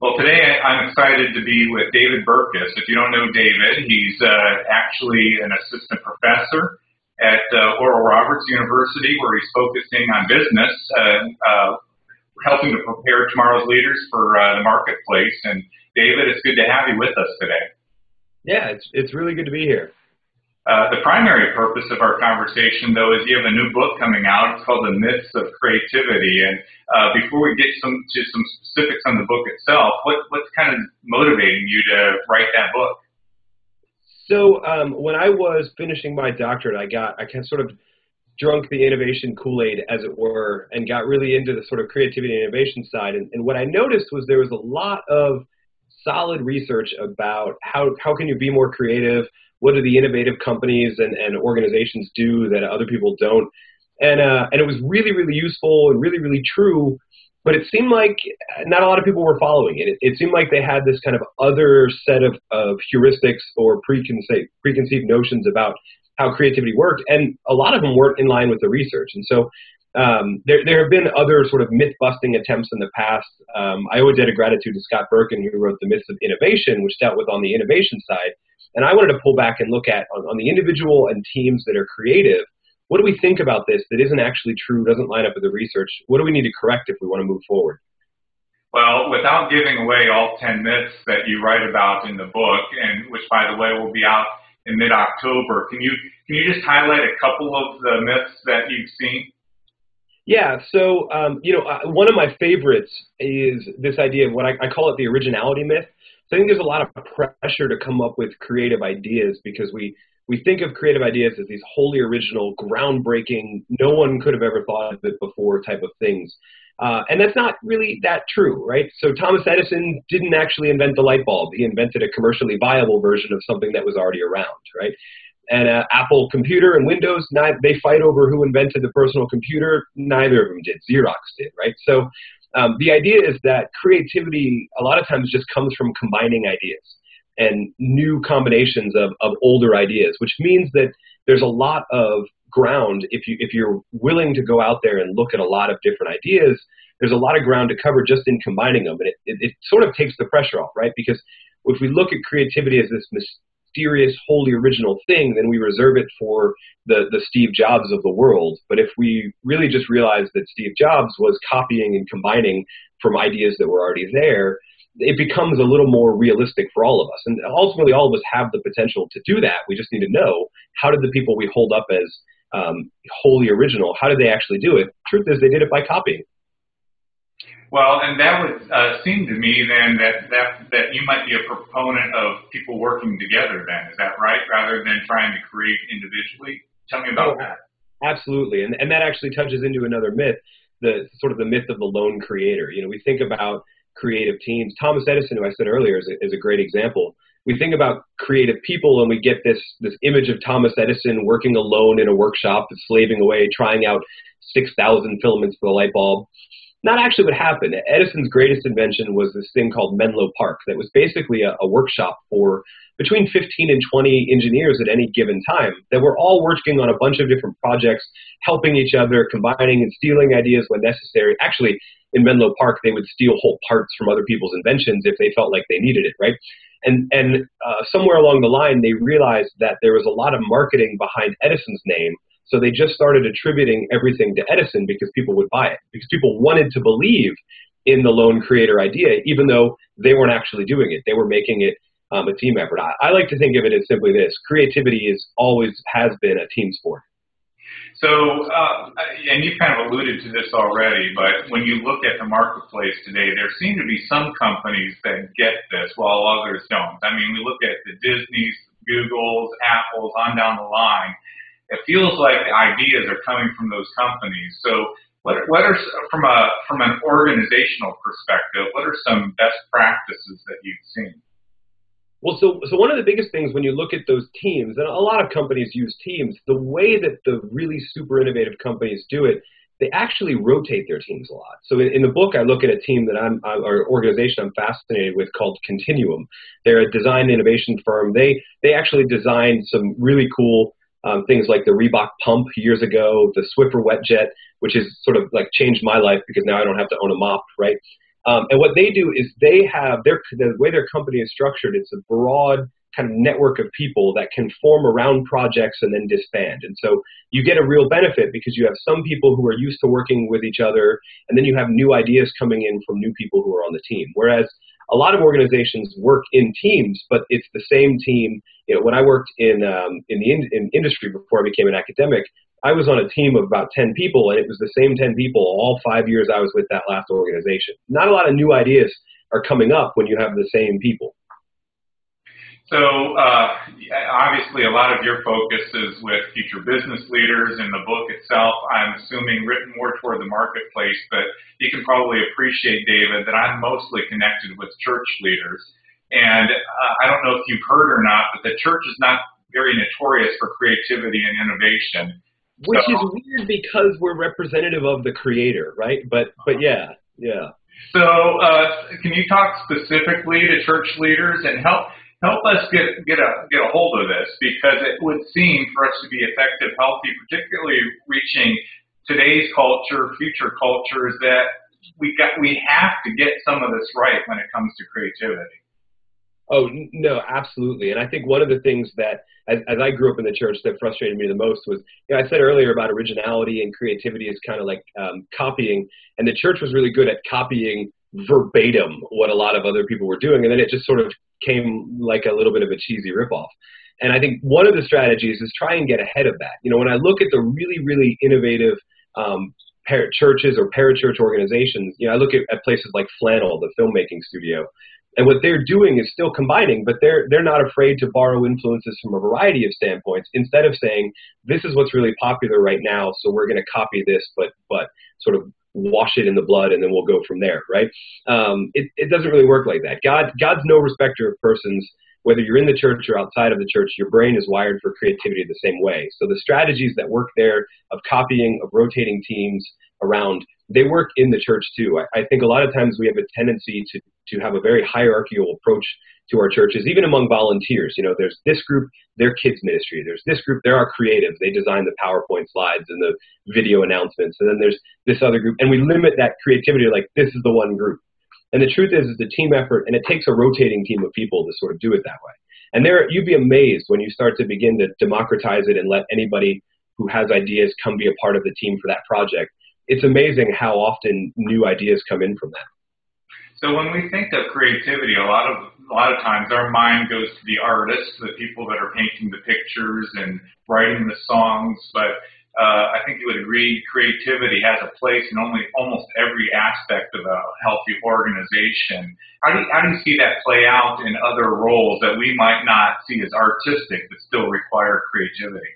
Well, today I'm excited to be with David Burkus. If you don't know David, he's actually an assistant professor at Oral Roberts University, where he's focusing on business, helping to prepare tomorrow's leaders for the marketplace. And David, it's good to have you with us today. Yeah, it's really good to be here. The primary purpose of our conversation, though, is you have a new book coming out. It's called The Myths of Creativity. And before we get to some specifics on the book itself, what's kind of motivating you to write that book? So when I was finishing my doctorate, I kind of sort of drunk the innovation Kool-Aid, as it were, and got really into the sort of creativity and innovation side. And what I noticed was there was a lot of solid research about how can you be more creative. What do the innovative companies and organizations do that other people don't? And it was really, really useful and really, really true, but it seemed like not a lot of people were following it. It seemed like they had this kind of other set of heuristics or preconceived notions about how creativity worked, and a lot of them weren't in line with the research. And so there have been other sort of myth-busting attempts in the past. I owe a debt of gratitude to Scott Burkin, who wrote The Myths of Innovation, which dealt with on the innovation side. And I wanted to pull back and look at, on the individual and teams that are creative, what do we think about this that isn't actually true, doesn't line up with the research? What do we need to correct if we want to move forward? Well, without giving away all 10 myths that you write about in the book, and which, by the way, will be out in mid-October, can you just highlight a couple of the myths that you've seen? Yeah, so, one of my favorites is this idea of what I call it the originality myth. So I think there's a lot of pressure to come up with creative ideas because we think of creative ideas as these wholly original, groundbreaking, no one could have ever thought of it before type of things. And that's not really that true, right? So Thomas Edison didn't actually invent the light bulb. He invented a commercially viable version of something that was already around, right? And Apple Computer and Windows, they fight over who invented the personal computer. Neither of them did. Xerox did, right? So the idea is that creativity a lot of times just comes from combining ideas and new combinations of older ideas, which means that there's a lot of ground. If you're willing to go out there and look at a lot of different ideas, there's a lot of ground to cover just in combining them. And it sort of takes the pressure off, right? Because if we look at creativity as this mysterious, wholly original thing, then we reserve it for the Steve Jobs of the world. But if we really just realize that Steve Jobs was copying and combining from ideas that were already there, it becomes a little more realistic for all of us. And ultimately, all of us have the potential to do that. We just need to know, how did the people we hold up as wholly original, how did they actually do it? Truth is, they did it by copying. Well, and that would seem to me then that you might be a proponent of people working together then. Is that right? Rather than trying to create individually? Tell me about that. Absolutely. And that actually touches into another myth, the sort of the myth of the lone creator. You know, we think about creative teams. Thomas Edison, who I said earlier, is a great example. We think about creative people and we get this image of Thomas Edison working alone in a workshop, slaving away, trying out 6,000 filaments for the light bulb. Not actually what happened. Edison's greatest invention was this thing called Menlo Park that was basically a workshop for between 15 and 20 engineers at any given time that were all working on a bunch of different projects, helping each other, combining and stealing ideas when necessary. Actually, in Menlo Park, they would steal whole parts from other people's inventions if they felt like they needed it, right? And somewhere along the line, they realized that there was a lot of marketing behind Edison's name. So they just started attributing everything to Edison because people would buy it, because people wanted to believe in the lone creator idea, even though they weren't actually doing it. They were making it a team effort. I like to think of it as simply this: creativity always has been a team sport. So, and you've kind of alluded to this already, but when you look at the marketplace today, there seem to be some companies that get this while others don't. I mean, we look at the Disneys, Googles, Apples, on down the line. It feels like the ideas are coming from those companies. So what are, from an organizational perspective, what are some best practices that you've seen? Well, so one of the biggest things when you look at those teams, and a lot of companies use teams, the way that the really super innovative companies do it, they actually rotate their teams a lot. So in the book, I look at a team that or organization I'm fascinated with called Continuum. They're a design innovation firm. They actually designed some really cool things like the Reebok pump years ago, the Swiffer WetJet, which is sort of like changed my life because now I don't have to own a mop, right? And what they do is they have the way their company is structured, it's a broad kind of network of people that can form around projects and then disband. And so you get a real benefit because you have some people who are used to working with each other, and then you have new ideas coming in from new people who are on the team. Whereas a lot of organizations work in teams, but it's the same team. You know, when I worked in industry before I became an academic, I was on a team of about 10 people, and it was the same 10 people all 5 years I was with that last organization. Not a lot of new ideas are coming up when you have the same people. So obviously a lot of your focus is with future business leaders in the book itself. I'm assuming written more toward the marketplace, but you can probably appreciate, David, that I'm mostly connected with church leaders. And I don't know if you've heard or not, but the church is not very notorious for creativity and innovation. Which is weird because we're representative of the creator, right? But yeah. So can you talk specifically to church leaders and help us get a hold of this, because it would seem for us to be effective, healthy, particularly reaching today's culture, future cultures, that we have to get some of this right when it comes to creativity. Oh, no, absolutely. And I think one of the things that, as I grew up in the church, that frustrated me the most was, you know, I said earlier about originality and creativity is kind of like copying, and the church was really good at copying verbatim what a lot of other people were doing, and then it just sort of came like a little bit of a cheesy ripoff. And I think one of the strategies is try and get ahead of that. You know, when I look at the really, really innovative churches or parachurch organizations, you know, I look at places like Flannel, the filmmaking studio, and what they're doing is still combining, but they're not afraid to borrow influences from a variety of standpoints, instead of saying, this is what's really popular right now, so we're going to copy this, but sort of wash it in the blood, and then we'll go from there, right? It doesn't really work like that. God's no respecter of persons. Whether you're in the church or outside of the church, your brain is wired for creativity the same way. So the strategies that work there of copying, of rotating teams around, they work in the church too. I think a lot of times we have a tendency to have a very hierarchical approach to our churches, even among volunteers. You know, there's this group, their kids ministry. There's this group, they're our creatives. They design the PowerPoint slides and the video announcements. And then there's this other group. And we limit that creativity to like, this is the one group. And the truth is, it's a team effort, and it takes a rotating team of people to sort of do it that way. And you'd be amazed when you start to begin to democratize it and let anybody who has ideas come be a part of the team for that project. It's amazing how often new ideas come in from that. So when we think of creativity, a lot of times our mind goes to the artists, the people that are painting the pictures and writing the songs. But I think you would agree creativity has a place in almost every aspect of a healthy organization. How do you see that play out in other roles that we might not see as artistic but still require creativity?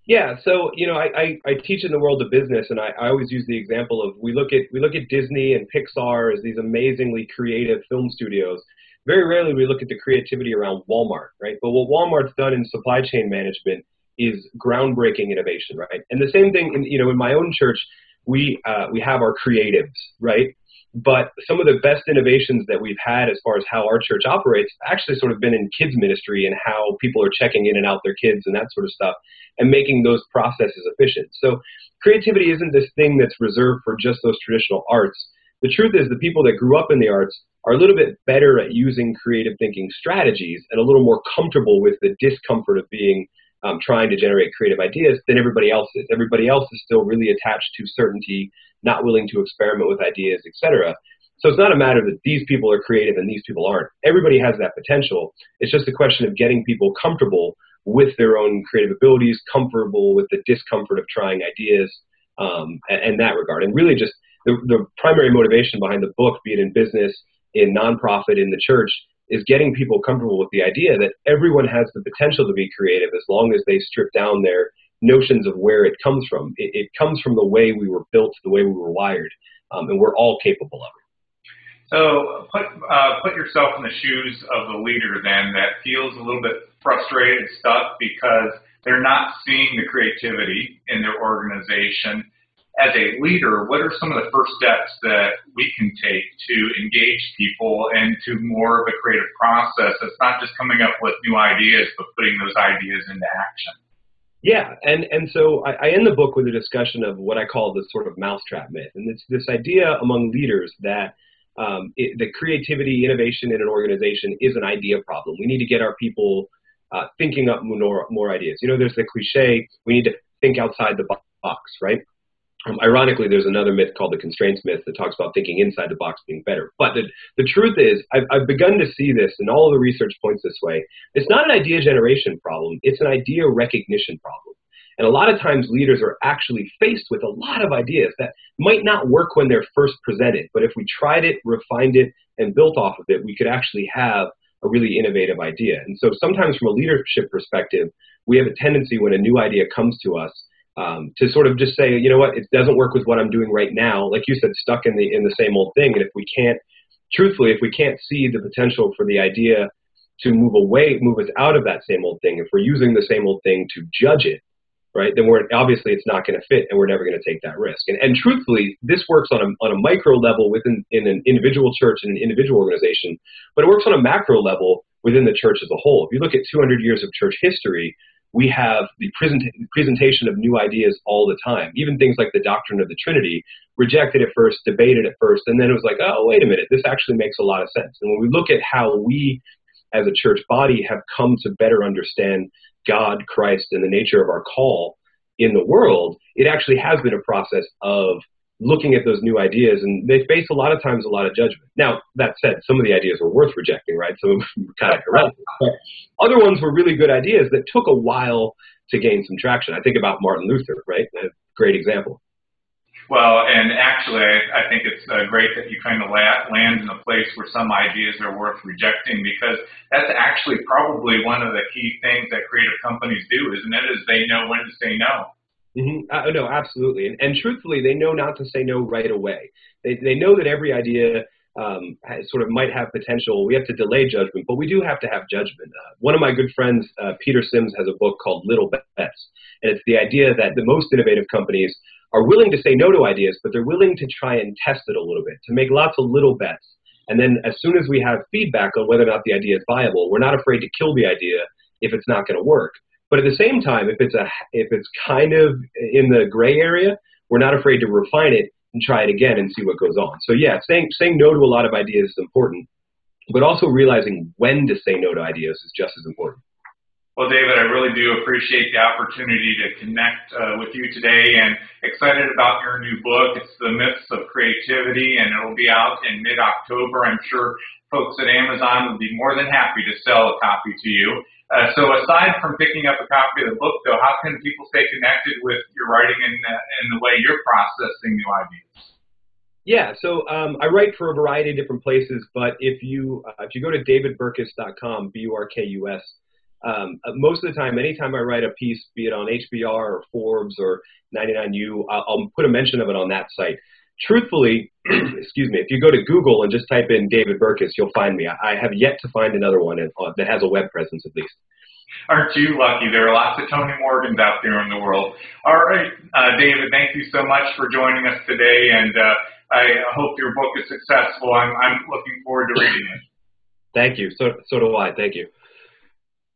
Yeah, so you know, I teach in the world of business, and I always use the example of we look at Disney and Pixar as these amazingly creative film studios. Very rarely we look at the creativity around Walmart, right? But what Walmart's done in supply chain management is groundbreaking innovation, right? And the same thing, in my own church, we have our creatives, right? But some of the best innovations that we've had as far as how our church operates actually sort of been in kids ministry and how people are checking in and out their kids and that sort of stuff and making those processes efficient. So creativity isn't this thing that's reserved for just those traditional arts. The truth is the people that grew up in the arts are a little bit better at using creative thinking strategies and a little more comfortable with the discomfort of being trying to generate creative ideas than everybody else is. Everybody else is still really attached to certainty, not willing to experiment with ideas, etc. So it's not a matter that these people are creative and these people aren't. Everybody has that potential. It's just a question of getting people comfortable with their own creative abilities, comfortable with the discomfort of trying ideas, and that regard. And really just the primary motivation behind the book, be it in business, in nonprofit, in the church, is getting people comfortable with the idea that everyone has the potential to be creative as long as they strip down their notions of where it comes from. It comes from the way we were built, the way we were wired, and we're all capable of it. So put yourself in the shoes of the leader then that feels a little bit frustrated, stuck, because they're not seeing the creativity in their organization. As a leader, what are some of the first steps that we can take to engage people into more of a creative process that's not just coming up with new ideas, but putting those ideas into action? Yeah, and so I end the book with a discussion of what I call the sort of mousetrap myth. And it's this idea among leaders that the creativity, innovation in an organization is an idea problem. We need to get our people thinking up more ideas. There's the cliche, we need to think outside the box, right? Ironically, there's another myth called the constraints myth that talks about thinking inside the box being better. But the truth is, I've begun to see this, and all of the research points this way. It's not an idea generation problem. It's an idea recognition problem. And a lot of times leaders are actually faced with a lot of ideas that might not work when they're first presented. But if we tried it, refined it, and built off of it, we could actually have a really innovative idea. And so sometimes from a leadership perspective, we have a tendency when a new idea comes to us to sort of just say, you know what, it doesn't work with what I'm doing right now. Like you said, stuck in the same old thing. And if we can't see the potential for the idea to move us out of that same old thing, if we're using the same old thing to judge it, right, then obviously it's not going to fit, and we're never going to take that risk. And truthfully, this works on a micro level in an individual church and an individual organization, but it works on a macro level within the church as a whole. If you look at 200 years of church history, we have the presentation of new ideas all the time. Even things like the doctrine of the Trinity, rejected at first, debated at first, and then it was like, oh, wait a minute, this actually makes a lot of sense. And when we look at how we as a church body have come to better understand God, Christ, and the nature of our call in the world, it actually has been a process of looking at those new ideas, and they face a lot of times a lot of judgment. Now, that said, some of the ideas were worth rejecting, right? Some of them were kind of irrelevant. But other ones were really good ideas that took a while to gain some traction. I think about Martin Luther, right? A great example. Well, and actually, I think it's great that you kind of land in a place where some ideas are worth rejecting, because that's actually probably one of the key things that creative companies do, isn't it? Is they know when to say no. Mm-hmm. No, absolutely. And truthfully, they know not to say no right away. They know that every idea sort of might have potential. We have to delay judgment, but we do have to have judgment. One of my good friends, Peter Sims, has a book called Little Bets. And it's the idea that the most innovative companies are willing to say no to ideas, but they're willing to try and test it a little bit, to make lots of little bets. And then as soon as we have feedback on whether or not the idea is viable, we're not afraid to kill the idea if it's not going to work. But at the same time, if it's kind of in the gray area, we're not afraid to refine it and try it again and see what goes on. So yeah, saying no to a lot of ideas is important, but also realizing when to say no to ideas is just as important. Well, David, I really do appreciate the opportunity to connect with you today, and excited about your new book. It's The Myths of Creativity, and it'll be out in mid-October. I'm sure folks at Amazon would be more than happy to sell a copy to you. So aside from picking up a copy of the book, though, how can people stay connected with your writing and the way you're processing new ideas? Yeah, so I write for a variety of different places, but if you go to davidburkus.com, Burkus, most of the time, anytime I write a piece, be it on HBR or Forbes or 99U, I'll put a mention of it on that site. Truthfully, excuse me, if you go to Google and just type in David Burkus, you'll find me. I have yet to find another one that has a web presence, at least. Aren't you lucky? There are lots of Tony Morgans out there in the world. All right, David, thank you so much for joining us today, and I hope your book is successful. I'm looking forward to reading it. Thank you. So do I. Thank you.